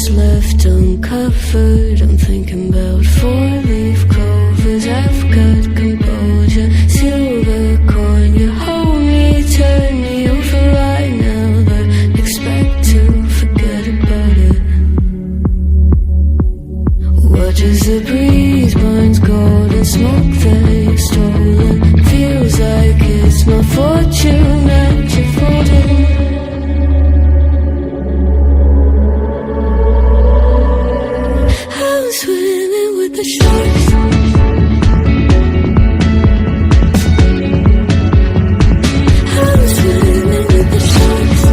what's left uncovered. I'm thinking about four-leaf clovers. I've got composure, silver coin. You hold me, turn me over right now, but expect to forget about it. Watch as the breeze burns gold and smoke that you've stolen. Feels like it's my fortune that you're folding. I'm swimming with the sharks. I'm swimming with the sharks.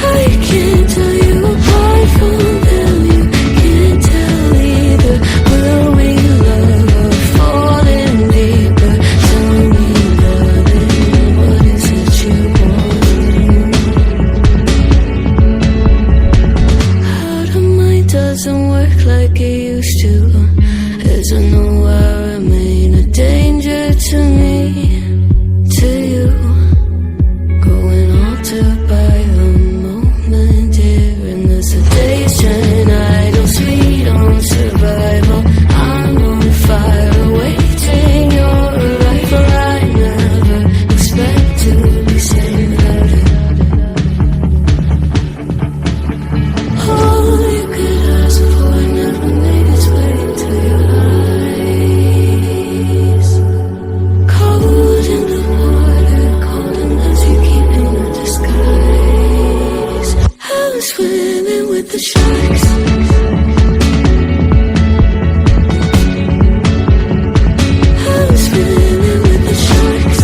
I can't tell you apart from them. You can't tell either. Will we love or fall in deeper? Tell me, darling, what is it you want? Out of mind doesn't work like it used to. As I know I remain a danger to me, to you. Going altered by the moment, dear, and the sedation. Idle, sweet on survival. I'm on fire, awaiting your arrival. I never expect to be saved without it. All you could ask for never made its way to your eyes. Cold in the water, cold unless you keep in a disguise. I'm swimming with the sharks. I'm swimming with the sharks.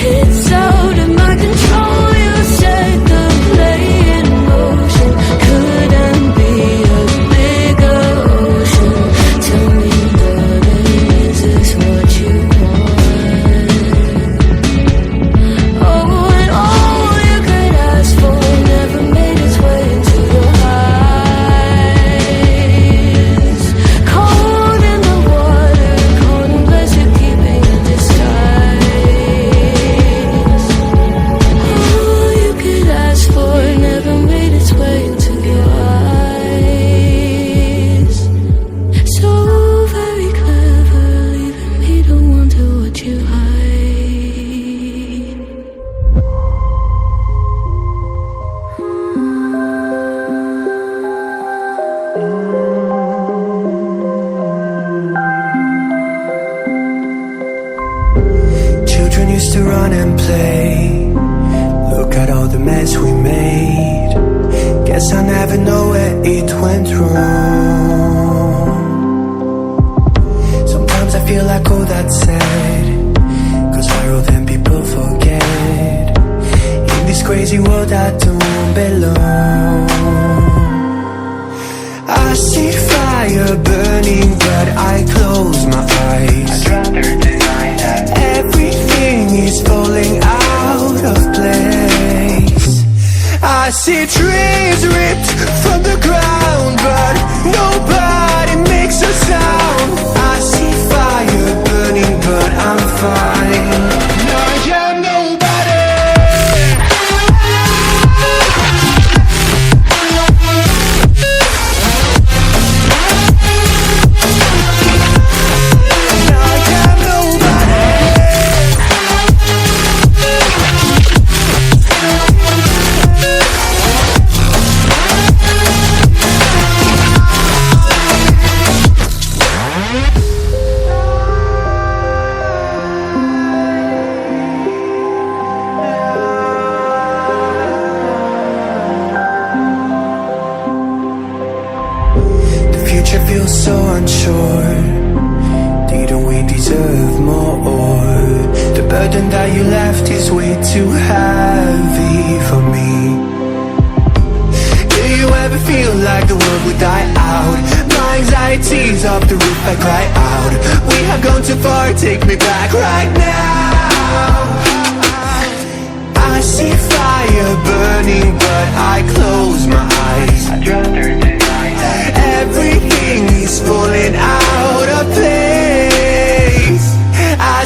It's out of my control. You set the play in motion. Couldn't be a bigger ocean. Tell me, darling, is this what you want? Oh, and all you could ask for never made its way into your eyes. Cold in the water, cold unless you're keeping a disguise. All you could ask for never made its way into your eyes. So very clever, leaving me to wonder what you hide. Children used to run and play. Look at all the mess we made. Guess I never know where it went wrong. Sometimes I feel like all that's said, 'cause viral then people forget. In this crazy world I don't belong. I see fire burning but I close my eyes. I'd rather deny that. Everything is falling out of place. I see trees ripped from the ground, but nobody makes a sound. I see fire burning, but I'm fine. I am nobody. I am nobody. The future feels so unsure. Didn't we deserve more? The burden that you left is way too heavy for me. Do you ever feel like the world would die out? My anxiety's off the roof, I cry out. We have gone too far, take me back right now. I see fire burning, but I close my eyes. I'd rather deny that. Everything is falling out of place. I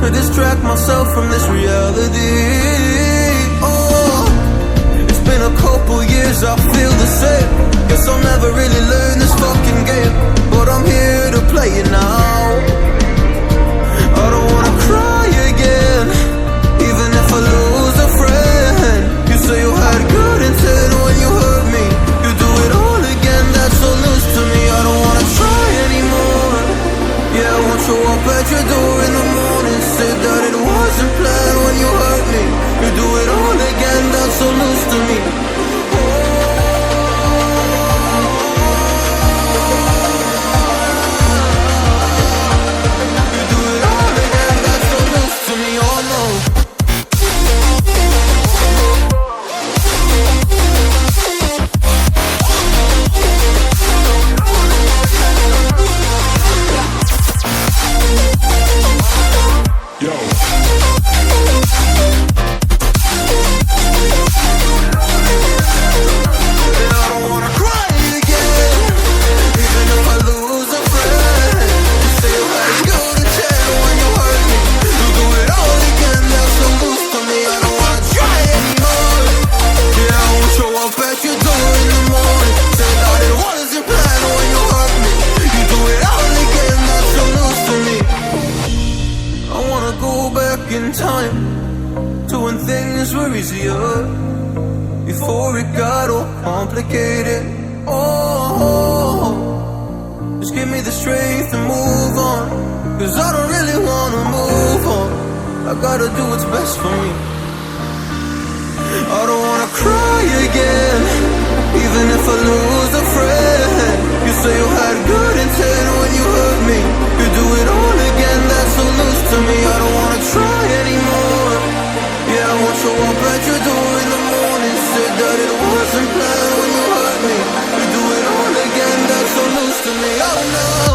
to distract myself from this reality. Oh, it's been a couple years, I feel the same. Guess I'll never really learn this fucking game, but I'm here to play it now. I don't wanna cry again, even if I lose a friend. You say you had good intent when you hurt me. You do it all again, that's so loose to me. I don't wanna try anymore. Yeah, I won't show up at your door in the morning. Say that it wasn't planned when you hurt me. You do it all again, that's so loose to me. You do it all again, that's so loose to me. Oh no. In time to when things were easier, before it got all complicated. Oh, just give me the strength to move on, cause I don't really wanna move on. I gotta do what's best for me. I don't wanna cry again, even if I lose a friend. You say you had good intent when you hurt me. You do it all again, that's so loose to me. I don't wanna try anymore. Yeah, I won't show up at your door in the morning. Said that it wasn't planned when you hurt me. You do it all again, that's so loose to me. Oh no.